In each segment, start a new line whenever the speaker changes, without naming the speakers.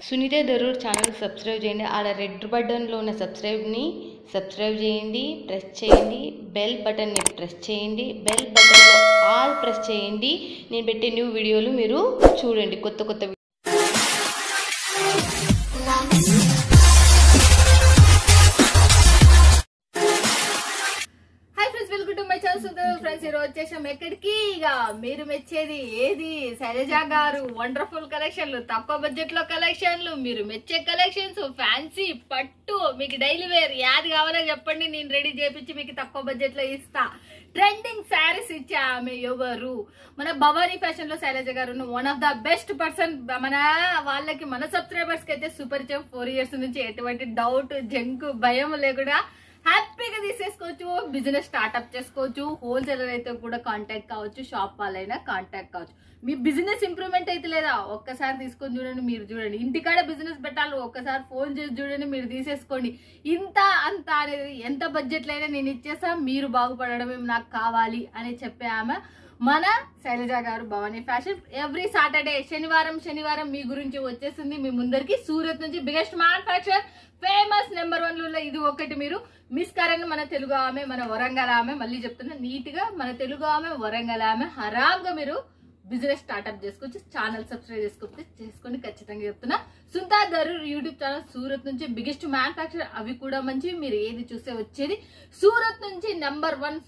Sunitha Darur channel subscribe చేయండి. ఆడ red బటన్లో ఉన్న సబ్స్క్రైబ్ని సబ్స్క్రైబ్ చేయండి, ప్రెస్ చేయండి. బెల్ బటన్ని ప్రెస్ చేయండి. బెల్ బటన్లో ఆల్ ప్రెస్ చేయండి. నేను పెట్టే న్యూ వీడియోలు మీరు చూడండి. కొత్త కొత్త
ఫ్రెండ్స్ ఈరోజు వచ్చేసాం ఎక్కడికి. ఇక మీరు మెచ్చేది ఏది, శైలజ గారు వండర్ఫుల్ కలెక్షన్లు, తక్కువ బడ్జెట్ లో కలెక్షన్లు, మీరు మెచ్చే కలెక్షన్స్, ఫ్యాన్సీ పట్టు, మీకు డైలీ వేర్ యాది కావాలో చెప్పండి, నేను రెడీ చేపించి మీకు తక్కువ బడ్జెట్ లో ఇస్తా. ట్రెండింగ్ శారీస్ ఇచ్చే ఆమె ఎవరు? మన భవానీ ఫ్యాషన్ లో శైలజ గారు one of the best person. మన వాళ్ళకి, మన సబ్స్క్రైబర్స్ కి అయితే సూపర్ చెఫ్. 4 years నుంచి ఎటువంటి డౌట్, జంకు, భయం లేకుండా హ్యాపీగా తీసేసుకోవచ్చు. బిజినెస్ స్టార్ట్అప్ చేసుకోవచ్చు. హోల్సేలర్ అయితే కూడా కాంటాక్ట్ కావచ్చు, షాప్ వాళ్ళైనా కాంటాక్ట్ కావచ్చు. మీ బిజినెస్ ఇంప్రూవ్మెంట్ అయితే లేదా ఒక్కసారి తీసుకొని చూడండి. మీరు చూడండి, ఇంటికాడ బిజినెస్ పెట్టాలి, ఒక్కసారి ఫోన్ చేసి చూడండి, మీరు తీసేసుకోండి. ఇంత అంత అనేది ఎంత బడ్జెట్లో అయినా నేను ఇచ్చేసా, మీరు బాగుపడడమే నాకు కావాలి అని చెప్పే ఆమె మన శైలజ గారు, భవానీ ఫ్యాషన్. ఎవ్రీ సాటర్డే శనివారం మీ గురించి వచ్చేస్తుంది మీ ముందరికి. సూరత్ నుంచి బిగ్గెస్ట్ మ్యానుఫ్యాక్చర్, ఫేమస్ నెంబర్ 1 ఇది ఒకటి మీరు మిస్ కారని. మన తెలుగు ఆమె, మన వరంగల్ ఆమె, మళ్ళీ చెప్తున్నా నీట్ గా, మన తెలుగు ఆమె, వరంగల్ ఆమె. హరాంగా మీరు బిజినెస్ స్టార్ట్అప్ చేసుకోవచ్చు. ఛానల్ సబ్స్క్రైబ్ చేసుకోండి ఖచ్చితంగా చెప్తున్నా. సునీత దరూర్ యూట్యూబ్ ఛానల్ సూరత్ నుంచి బిగ్గెస్ట్ మ్యానుఫ్యాక్చర్, అవి కూడా మంచివి. మీరు ఏది చూస్తే వచ్చేది సూరత్ నుంచి నెంబర్ 1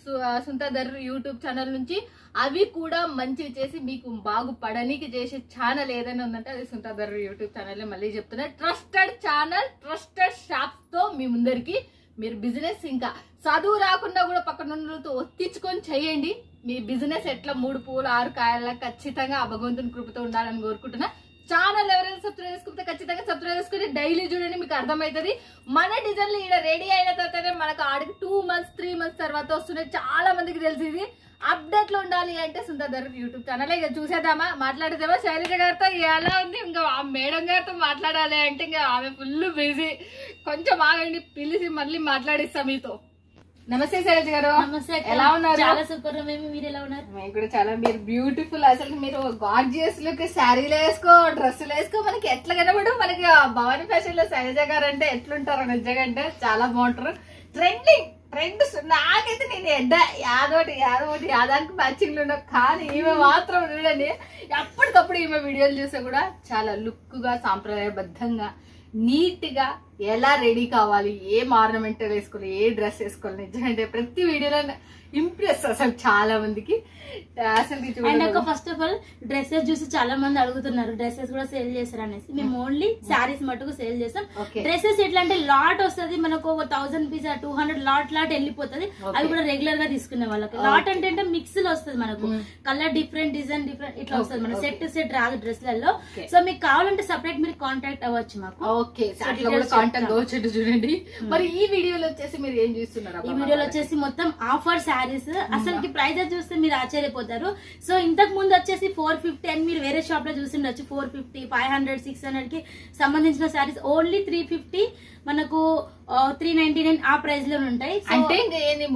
సునీత దరూర్ యూట్యూబ్ ఛానల్ నుంచి అవి కూడా మంచివి చేసి మీకు బాగుపడనికి చేసే ఛానల్ ఏదైనా ఉందంటే అది సునీత దరూర్ యూట్యూబ్ ఛానల్. మళ్ళీ చెప్తున్నా, ట్రస్టెడ్ ఛానల్, ట్రస్టెడ్ షాప్స్ తో మీ ముందరికి. మీరు బిజినెస్ ఇంకా చదువు రాకుండా కూడా పక్కన ఒత్తించుకొని చేయండి. మీ బిజినెస్ ఎట్లా 3 పూలు 6 కాయల ఖచ్చితంగా ఆ భగవంతుని కృపతో ఉండాలని కోరుకుంటున్నా. ఛానల్ ఎవరైనా సబ్స్క్రైబ్ చేసుకుంటే ఖచ్చితంగా సబ్స్క్రైబ్ చేసుకుని డైలీ చూడండి, మీకు అర్థమవుతుంది. మన డిజైన్లు ఇక్కడ రెడీ అయిన తర్వాతనే మనకు ఆడికి 2 months 3 months తర్వాత వస్తున్నాయి. చాలా మందికి తెలిసి ఇది అప్డేట్ లో ఉండాలి అంటే సునీత దరూర్ యూట్యూబ్ ఛానల్. ఇక చూసేద్దామా, మాట్లాడేదామా శైలజ గారితో? ఎలా ఉంది? ఇంకా ఆ మేడం గారితో మాట్లాడాలి అంటే ఇంకా ఆమె ఫుల్ బిజీ. కొంచెం ఆగండి, పిలిచి మళ్ళీ మాట్లాడిస్తా మీతో. నమస్తే శైలజ గారు.
నమస్తే.
ఎలా ఉన్నారు?
చాలా సూపర్. మీరు ఎలా ఉన్నారు?
మేము కూడా చాలా. మీరు బ్యూటిఫుల్. అసలు మీరు గార్జియస్ లుక్, శారీలు వేసుకో, డ్రెస్సులు వేసుకో, మనకి ఎట్లా కనబడు. మనకి భవానీ ఫ్యాషన్ లో శైలజ గారు అంటే ఎట్లుంటారు నిజంగా అంటే చాలా బాగుంటారు. ట్రెండ్ నాకైతే నేను యాదానికి మ్యాచింగ్లు ఉండవు, కానీ ఈమె మాత్రం చూడండి ఎప్పటికప్పుడు ఈమె వీడియోలు చూస్తే కూడా చాలా లుక్ గా, సాంప్రదాయబద్ధంగా, నీట్ గా ఎలా రెడీ కావాలి, ఏం ఆర్నమెంటల్ వేసుకోవాలి, ఏ డ్రెస్ వేసుకోవాలి, నిజంగా ప్రతి వీడియోలో ఇంప్రెస్ అసలు చాలా మందికి. అసలు
ఫస్ట్ ఆఫ్ ఆల్ డ్రెస్సెస్ చూసి చాలా మంది అడుగుతున్నారు, డ్రెస్సెస్ కూడా సేల్ చేస్తారు అనేసి. మేము ఓన్లీ శారీస్ మటుకు సేల్ చేస్తాం. డ్రెస్సెస్ ఎట్లా అంటే లాట్ వస్తుంది మనకు, 1000 పీస్ 200 లాట్ వెళ్ళిపోతుంది. అవి కూడా రెగ్యులర్ గా తీసుకునే వాళ్ళకి. లాట్ అంటే మిక్స్ లో వస్తుంది మనకు, కలర్ డిఫరెంట్, డిజైన్ డిఫరెంట్ ఇట్లా వస్తుంది. మన సెట్ రాదు డ్రెస్లలో. సో మీకు కావాలంటే సపరేట్ మీరు కాంటాక్ట్ అవ్వచ్చు మాకు.
ఓకే, చూడండి. మరి ఈ వీడియోలో వచ్చేసి మీరు ఏం చూస్తున్నారు?
ఈ వీడియోలో వచ్చేసి మొత్తం ఆఫర్ శారీస్. అసలు ప్రైజెస్ చూస్తే మీరు ఆశ్చర్యపోతారు. సో ఇంతకు ముందు వచ్చేసి 450 అని మీరు వేరే షాప్ లో చూసిండొచ్చు. 450, 500, 600 కి సంబంధించిన శారీస్ ఓన్లీ 350, మనకు 399 ఆ ప్రైస్ లో ఉంటాయి.
అంటే 350,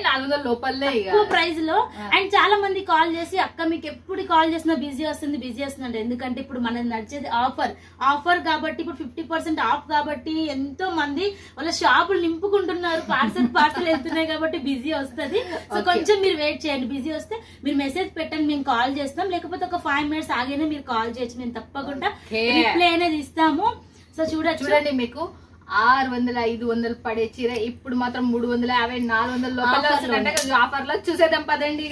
400 లోపలే
ప్రైస్ లో. అండ్ చాలా మంది కాల్ చేసి, అక్క మీకు ఎప్పుడు కాల్ చేసినా బిజీ వస్తుంది అంటే, ఎందుకంటే ఇప్పుడు మనది నడిచేది ఆఫర్ కాబట్టి, ఇప్పుడు 50% ఆఫ్ కాబట్టి ఎంతో మంది వాళ్ళ షాపులు నింపుకుంటున్నారు. పార్సల్ వెళ్తున్నాయి కాబట్టి బిజీ వస్తుంది. సో కొంచెం మీరు వెయిట్ చేయండి. బిజీ వస్తే మీరు మెసేజ్ పెట్టండి, మేము కాల్ చేస్తాం. లేకపోతే ఒక 5 minutes ఆగైనా మీరు కాల్ చేయొచ్చు, మేము తప్పకుండా రిప్లై అనేది ఇస్తాము. సో చూడండి, మీకు 600, 500 పడే చీర ఇప్పుడు మాత్రం 350, 400 లోపల ఆఫర్ లో చూసేద్దాం పదండి.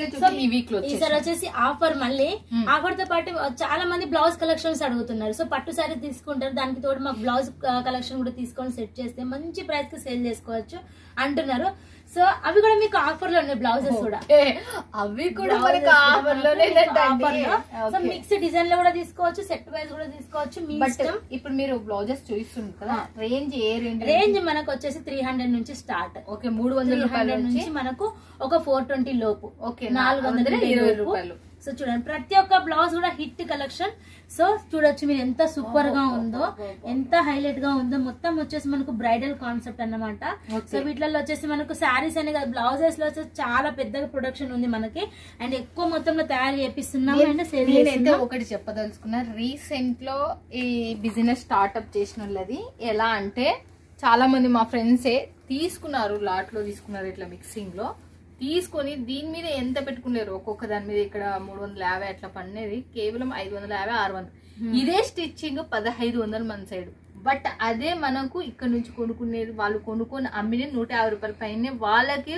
ఈ వీక్ లో ఈసారి వచ్చేసి ఆఫర్, మళ్ళీ ఆఫర్ తో పాటు చాలా మంది బ్లౌజ్ కలెక్షన్స్ అడుగుతున్నారు. సో పట్టు సారీ తీసుకుంటారు, దానికి తోడు మాకు బ్లౌజ్ కలెక్షన్ కూడా తీసుకొని సెట్ చేస్తే మంచి ప్రైస్ కి సేల్ చేసుకోవచ్చు అంటున్నారు. సో అవి కూడా మీకు ఆఫర్ లో ఉన్నాయి. బ్లౌజెస్ కూడా
అవి కూడా ఆఫర్ లోనే.
సో మిక్స్ డిజైన్ లో కూడా తీసుకోవచ్చు, సెట్ వైజ్ కూడా తీసుకోవచ్చు.
ఇప్పుడు మీరు బ్లౌజెస్ చూస్తున్నారు కదా,
రేంజ్ మనకు వచ్చేసి 300 నుంచి స్టార్ట్.
ఓకే, 300
నుంచి మనకు ఒక 420 లోపు.
ఓకే, 420 రూపాయలు.
సో చూడండి ప్రతి ఒక్క బ్లౌజ్ కూడా హిట్ కలెక్షన్. సో చూడొచ్చు మీరు ఎంత సూపర్ గా ఉందో, ఎంత హైలైట్ గా ఉందో. మొత్తం వచ్చేసి మనకు బ్రైడల్ కాన్సెప్ట్ అన్నమాట. సో వీటిలో వచ్చేసి మనకు శారీస్ అనే కాదు, బ్లౌజెస్ లో వచ్చేసి చాలా పెద్దగా ప్రొడక్షన్ ఉంది మనకి. అండ్ ఎక్కువ మొత్తంలో తయారు చేపిస్తున్నాము అండ్ సేల్ చేస్తున్నాము.
ఒకటి చెప్పదలుచుకున్నా, రీసెంట్ లో ఈ బిజినెస్ స్టార్ట్అప్ చేసిన వాళ్ళది ఎలా అంటే, చాలా మంది మా ఫ్రెండ్సే తీసుకున్నారు, లాట్ లో తీసుకున్నారు, ఇట్లా మిక్సింగ్ లో తీసుకొని దీని మీద ఎంత పెట్టుకున్నారు, ఒక్కొక్క దాని మీద ఇక్కడ 350 అట్లా పడినది కేవలం 550, 600. ఇదే స్టిచ్చింగ్ 1500 మన సైడ్. బట్ అదే మనకు ఇక్కడ నుంచి కొనుక్కునేది, వాళ్ళు కొనుక్కొని అమ్మిన 150 రూపాయల పైన వాళ్ళకి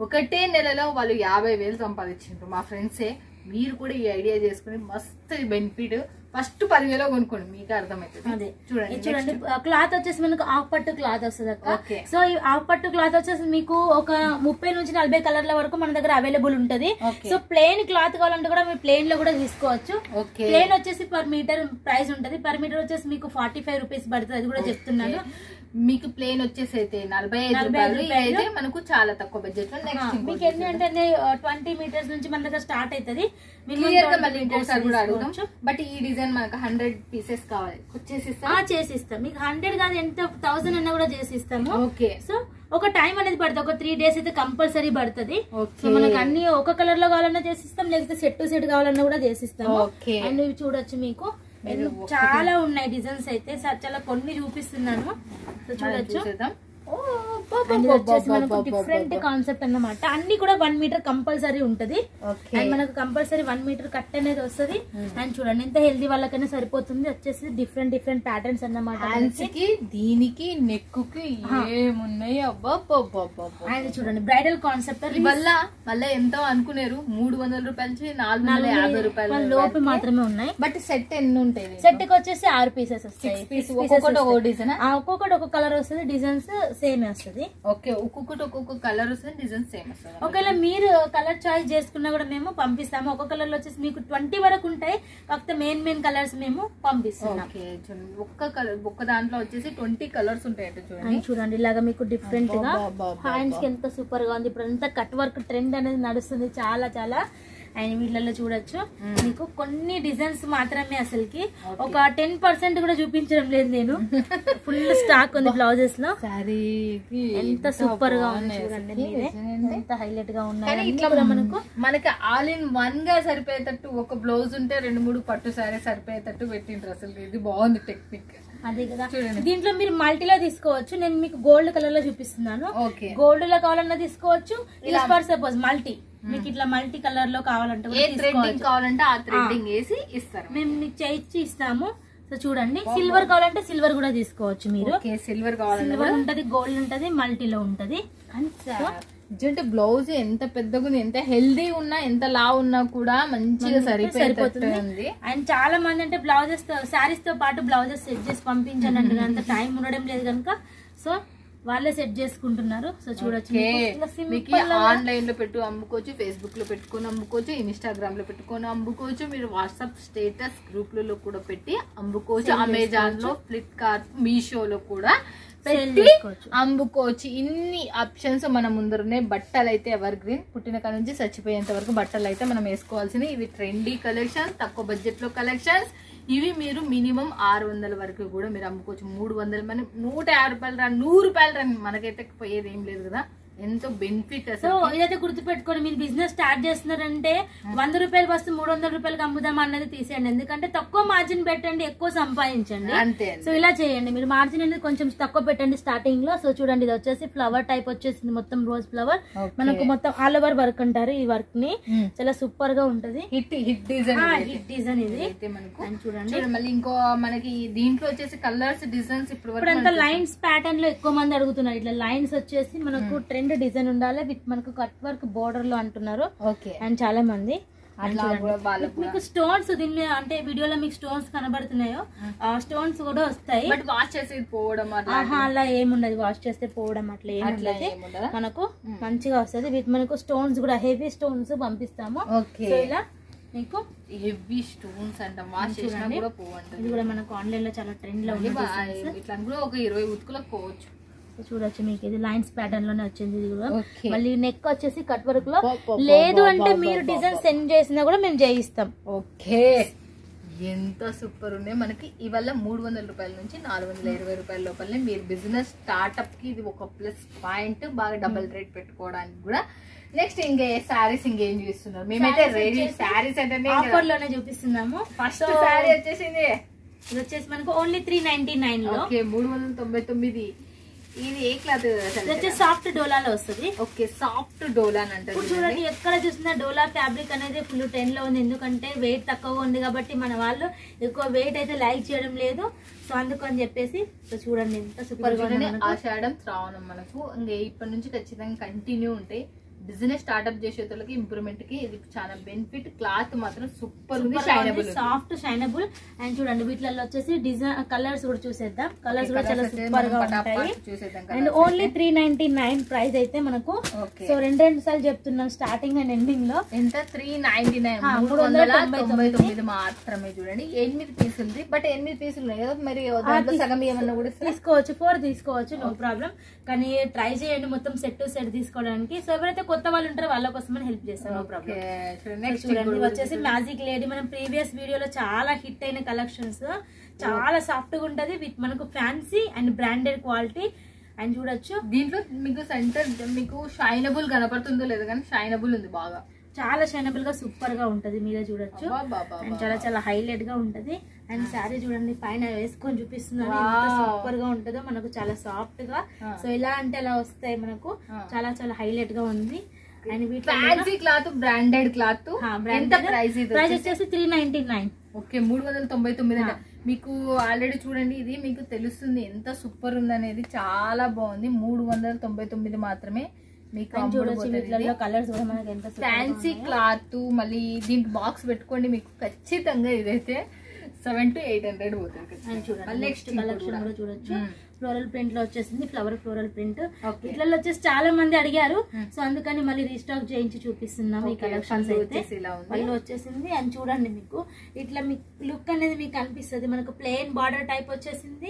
ఒకటే నెలలో వాళ్ళు 50,000 సంపాదించారు మా ఫ్రెండ్సే. మీరు కూడా ఈ ఐడియా చేసుకుని మస్తు బెనిఫిట్. ఫస్ట్ 10,000 కొనుక్కోండి, మీకు అర్థమవుతుంది.
చూడండి క్లాత్ వచ్చేసి మనకు హాఫ్ పట్టు క్లాత్ వస్తుంది అక్క. సో ఈ హాఫ్ పట్టు క్లాత్ వచ్చేసి మీకు ఒక 30 నుంచి 40 కలర్ల వరకు మన దగ్గర అవైలబుల్ ఉంటది. సో ప్లెయిన్ క్లాత్ కావాలంటే కూడా మీరు ప్లెయిన్ లో కూడా తీసుకోవచ్చు. ప్లెయిన్ వచ్చేసి పర్ మీటర్ ప్రైస్ ఉంటది. పర్ మీటర్ వచ్చేసి మీకు 45 రూపీస్ పడుతుంది, అది కూడా చెప్తున్నాను.
మీకు ప్లేన్ వచ్చేసి అయితే 45 రూపాయలు అయితే మనకు చాలా తక్కువ బడ్జెట్ లో. నెక్స్ట్
మీకు ఎన్ని అంటే 20 మీటర్స్ నుంచి మన దగ్గర స్టార్ట్ అవుతుంది.
బట్ ఈ డిజైన్ మనకు 100 పీసెస్ కావాలి,
చేసిస్తాం. మీకు 100 కాదు, ఎంత 1000 అన్నా కూడా చేసిస్తాము.
ఓకే.
సో ఒక టైం అనేది పడుతుంది, ఒక 3 days అయితే కంపల్సరీ పడుతుంది. సో మనకు అన్ని ఒక కలర్ లో కావాలన్నా చేసిస్తాం, లేకపోతే సెట్ కావాలన్నా కూడా చేసిస్తాము. అండ్ ఇవి చూడొచ్చు మీకు చాలా ఉన్నాయి డిజైన్స్ అయితే, చాలా కొన్ని చూపిస్తున్నాను. సో చూడొచ్చు డిఫరెంట్ కాన్సెప్ట్ అన్నమాట. అన్ని కూడా 1 మీటర్ కంపల్సరీ ఉంటది. అండ్ మనకు కంపల్సరీ 1 మీటర్ కట్ అనేది వస్తుంది. అండ్ చూడండి ఎంత హెల్దీ వాళ్ళకైనా సరిపోతుంది. వచ్చేసి డిఫరెంట్ డిఫరెంట్ అన్నమాట.
దీనికి నెక్ కి ఏమున్నాయి
అండ్ చూడండి బ్రైడల్ కాన్సెప్ట్
వల్ల ఎంతో అనుకున్నారు. 300 రూపాయల నుంచి 450 రూపాయల
లోపు మాత్రమే ఉన్నాయి.
బట్ సెట్ ఎన్ని ఉంటాయి?
సెట్ కి వచ్చేసి 6 పీసెస్ వస్తాయి. ఒక్కొక్కటి ఒక్కొక్క కలర్ వస్తుంది, డిజైన్స్ సేమ్ వస్తుంది.
ఓకే, ఒక్కొక్క కలర్ వస్తుంది, డిజైన్ సేమ్ వస్తుంది.
ఒకవేళ మీరు కలర్ చాయిస్ చేసుకున్నా కూడా మేము పంపిస్తాము. ఒక కలర్ లో వచ్చేసి మీకు 20 వరకు ఉంటాయి, కాకపోతే మెయిన్ కలర్స్ మేము పంపిస్తాం.
ఒక్క దాంట్లో వచ్చేసి 20 కలర్స్ ఉంటాయి.
చూడండి ఇలాగా మీకు డిఫరెంట్ గా హ్యాండ్స్ కి ఎంత సూపర్ గా ఉంది. ఇప్పుడు అంతా కట్ వర్క్ ట్రెండ్ అనేది నడుస్తుంది చాలా చాలా. అండ్ వీళ్ళలో చూడొచ్చు మీకు కొన్ని డిజైన్స్ మాత్రమే, అసలుకి ఒక 10% కూడా చూపించడం లేదు నేను. ఫుల్ స్టాక్ ఉంది బ్లౌజెస్ లో. ఎంత సూపర్ గా ఉంది చూడండి, ఎంత హైలైట్ గా ఉన్నాయి. ఇట్లా
మనకి ఆల్ ఇన్ వన్ గా సరిపోయేటట్టు ఒక బ్లౌజ్ ఉంటే 2-3 పట్టు సారీ సరిపోయేటట్టు పెట్టిండ్రు. అసలు ఇది బాగుంది టెక్నిక్.
అదే కదా, దీంట్లో మీరు మల్టీలో తీసుకోవచ్చు. నేను మీకు గోల్డ్ కలర్ లో చూపిస్తున్నాను. గోల్డ్ లో కావాలన్నా తీసుకోవచ్చు. ఫర్ సపోజ్ మల్టీ మీకు ఇట్లా మల్టీ కలర్ లో కావాలంటే
ఆ థ్రెడ్డింగ్ వేసి ఇస్తారు.
మేము మీకు చేయించి ఇస్తాము. సో చూడండి సిల్వర్ కావాలంటే సిల్వర్ కూడా తీసుకోవచ్చు మీరు.
సిల్వర్
సిల్వర్ ఉంటది, గోల్డ్ ఉంటది, మల్టీలో ఉంటది.
బ్లౌజ్ ఎంత పెద్దగా ఉంది, ఎంత హెల్దీ ఉన్నా, ఎంత లా ఉన్నా కూడా మంచిగా సరిపోతుంది.
అండ్ చాలా మంది అంటే బ్లౌజెస్ తో శారీస్ తో పాటు బ్లౌజెస్ సెట్ చేసి పంపించండి, అంత టైం ఉండడం లేదు కనుక సో వాళ్ళే సెట్ చేసుకుంటున్నారు. సో చూడొచ్చు,
ఆన్లైన్ లో పెట్టు అమ్ముకోవచ్చు, ఫేస్బుక్ లో పెట్టుకొని అమ్ముకోవచ్చు, ఇన్స్టాగ్రామ్ లో పెట్టుకొని అమ్ముకోవచ్చు, మీరు వాట్సాప్ స్టేటస్ గ్రూప్లలో కూడా పెట్టి అమ్ముకోవచ్చు, అమెజాన్ లో, ఫ్లిప్కార్ట్, మీషోలో కూడా పెట్టి అమ్ముకోవచ్చు. ఇన్ని ఆప్షన్స్ మన ముందరనే. బట్టలు అయితే ఎవర్ గ్రీన్, పుట్టిన కాడ నుంచి చచ్చిపోయేంత వరకు బట్టలు అయితే మనం వేసుకోవాల్సినవి. ఇవి ట్రెండీ కలెక్షన్, తక్కువ బడ్జెట్ లో కలెక్షన్స్. ఇవి మీరు మినిమం 600 వరకు కూడా మీరు అమ్ముకోవచ్చు. 300 మన 150 రూపాయలు రా, 100 రూపాయలు రా, మనకైతే పోయేది ఏం లేదు కదా. ఎంతో బెనిఫిట్.
సో ఇదైతే గుర్తుపెట్టుకోండి, మీరు బిజినెస్ స్టార్ట్ చేస్తున్నారంటే 100 రూపాయలు వస్తూ 300 రూపాయలకి అమ్ముదాం అన్నది తీసేయండి. ఎందుకంటే తక్కువ మార్జిన్ పెట్టండి, ఎక్కువ సంపాదించండి.
అంతే.
సో ఇలా చేయండి. మీరు మార్జిన్ అనేది కొంచెం తక్కువ పెట్టండి స్టార్టింగ్ లో. సో చూడండి ఇది వచ్చేసి ఫ్లవర్ టైప్ వచ్చేసింది, మొత్తం రోజ్ ఫ్లవర్. మనకు మొత్తం ఆల్ ఓవర్ వర్క్ అంటారు ఈ వర్క్ ని. చాలా సూపర్ గా ఉంటది.
హిట్ డిజైన్
ఇది
చూడండి. మళ్ళీ ఇంకో మనకి దీంట్లో వచ్చేసి కలర్స్, డిజైన్స్ ఇప్పుడు
అంతా లైన్స్ ప్యాటర్న్ లో ఎక్కువ మంది అడుగుతున్నారు. ఇట్లా లైన్స్ వచ్చేసి మనకు ట్రెండ్ డిజైన్ ఉండాలి విత్ మనకు కట్ వర్క్ బోర్డర్ లో అంటున్నారు. అండ్ చాలా మంది మీకు స్టోన్స్ దీన్ని అంటే వీడియోలో మీకు స్టోన్స్ కనబడుతున్నాయో ఆ స్టోన్స్ కూడా వస్తాయి.
బట్ వాష్ చేసి పోవడం
అలా ఏముండదు, వాష్ చేస్తే పోవడం అట్లా ఏముండదు. మనకు మంచిగా వస్తుంది విత్ మనకు స్టోన్స్ కూడా హెవీ స్టోన్స్ పంపిస్తాము. సో ఇలా మీకు
హెవీ స్టోన్స్ అంట, వాష్ చేసినా కూడా పోవంట.
ఇది కూడా మనకు ఆన్లైన్ లో చాలా ట్రెండ్ లో ఉంది.
ఇట్లా కూడా ఒక 20 ఉతుకులకు పోవచ్చు.
చూడొచ్చు మీకు ఇది లైన్స్ ప్యాటర్న్ లోనే వచ్చింది ఇది కూడా.
Okay.
మళ్ళీ నెక్ వచ్చేసి కట్ వర్క్ లో, లేదు అంటే మీరు డిజైన్ సెండ్ చేసినా కూడా మేము చేయిస్తాం.
ఓకే, ఎంత సూపర్ ఉన్నాయి మనకి. ఇవాళ 300 రూపాయల నుంచి 420 రూపాయల లోపలనే మీరు బిజినెస్ స్టార్ట్అప్ కి ఇది ఒక ప్లస్ పాయింట్, బాగా డబుల్ రేట్ పెట్టుకోవడానికి కూడా. నెక్స్ట్ ఇంకా సారీస్ ఇంకేం చూస్తున్నారు? మేమైతే రెడీ సారీస్ అంటే
ఆఫర్ లోనే చూపిస్తున్నాము.
ఫస్ట్ సారీ వచ్చేసింది,
ఇది వచ్చేసి మనకు ఓన్లీ 399 లో.
ఓకే 399. ఇది ఏ క్లాత్?
ఇది వచ్చేసి సాఫ్ట్ డోలాలో వస్తుంది.
ఓకే సాఫ్ట్ డోలా అని అంటారు.
ఇప్పుడు చూడండి ఎక్కడ చూసినా డోలా ఫ్యాబ్రిక్ అనేది ఫుల్ ట్రెండ్ లో ఉంది. ఎందుకంటే వెయిట్ తక్కువగా ఉంది కాబట్టి మన వాళ్ళు ఎక్కువ వెయిట్ అయితే లైక్ చేయడం లేదు. సో అందుకని చెప్పేసి సో చూడండి ఎంత సూపర్ గా ఉంది.
ఆషాఢం శ్రావణం మనకు ఇంకా ఇప్పటి నుంచి ఖచ్చితంగా కంటిన్యూ ఉంటాయి. బిజినెస్ స్టార్ట్అప్ చేసే వాళ్ళకి ఇంప్రూవ్మెంట్ కి ఇది చాలా బెనిఫిట్. క్లాత్ మాత్రం సూపర్ ఉంది, షైనబుల్,
సాఫ్ట్ షైనబుల్. అండ్ చూడండి వీటిలో వచ్చేసి డిజైన్ కలర్స్ కూడా చూసేద్దాం. కలర్స్ కూడా చాలా సూపర్ గా ఉంటాయి. అండ్ ఓన్లీ 399 ప్రైస్ అయితే మనకు. సో రెండు సార్లు చెప్తున్నాం స్టార్టింగ్ అండ్ ఎండింగ్ లో.
ఎంత? 399, 399 మాత్రమే. చూడండి 8 పీసులు ఉంది, బట్ 8 పీసులు ఉన్నాయి కదా, మరి సగం ఏమన్నా కూడా
తీసుకోవచ్చు, 4 తీసుకోవచ్చు, నో ప్రాబ్లం. కానీ ట్రై చేయండి మొత్తం సెట్ టు సెట్ తీసుకోవడానికి. సో ఎవరైతే కొత్త వాళ్ళు ఉంటారో వాళ్ళ కోసమని హెల్ప్ చేస్తాం, నో ప్రాబ్లం. చూడండి వచ్చేసి మ్యాజిక్ లేడీ, మనం ప్రీవియస్ వీడియోలో చాలా హిట్ అయిన కలెక్షన్స్. చాలా సాఫ్ట్ గా ఉంటది విత్ మనకు fancy and branded quality. And చూడొచ్చు
దీంట్లో మీకు సెంటర్ మీకు షైనబుల్ కనపడుతుందో లేదో కానీ షైనబుల్ ఉంది, బాగా
చాలా షైనబుల్ గా సూపర్ గా ఉంటది. మీద చూడొచ్చు అండ్ చాలా చాలా హైలైట్ గా ఉంటది. అండ్ శారీ చూడండి పైన వేసుకొని చూపిస్తున్నాను ఎంత సూపర్ గా ఉంటుందో. మనకు చాలా సాఫ్ట్ గా, సో ఎలా అంటే అలా వస్తాయి మనకు. చాలా చాలా హైలైట్ గా ఉంది. And
fancy cloth, branded cloth. ఎంత ప్రైస్?
ప్రైస్ వచ్చేసి 399.
ఓకే 399. మీకు ఆల్రెడీ చూడండి ఇది మీకు తెలుస్తుంది ఎంత సూపర్ ఉంది అనేది. చాలా బాగుంది. 399 మాత్రమే మీకు
కలర్స్ కూడా మనకి ఎంత
ఫ్యాన్సీ క్లాత్. మళ్ళీ దీనికి బాక్స్ పెట్టుకోండి, మీకు ఖచ్చితంగా ఇదైతే 700 to 800 పోతుంది.
నెక్స్ట్ కలెక్షన్ కూడా చూడొచ్చు. ఫ్లోరల్ ప్రింట్ లో వచ్చేసింది, ఫ్లవర్ ఫ్లోరల్ ప్రింట్. ఇట్లలో వచ్చేసి చాలా మంది అడిగారు, సో అందుకని మళ్ళీ రీస్టాక్ చేయించి చూపిస్తున్నాం ఈ కలెక్షన్స్ అయితే. మళ్ళీ వచ్చేసింది. అండ్ చూడండి మీకు ఇట్లా మీకు లుక్ అనేది మీకు అనిపిస్తుంది. మనకు ప్లెయిన్ బార్డర్ టైప్ వచ్చేసింది,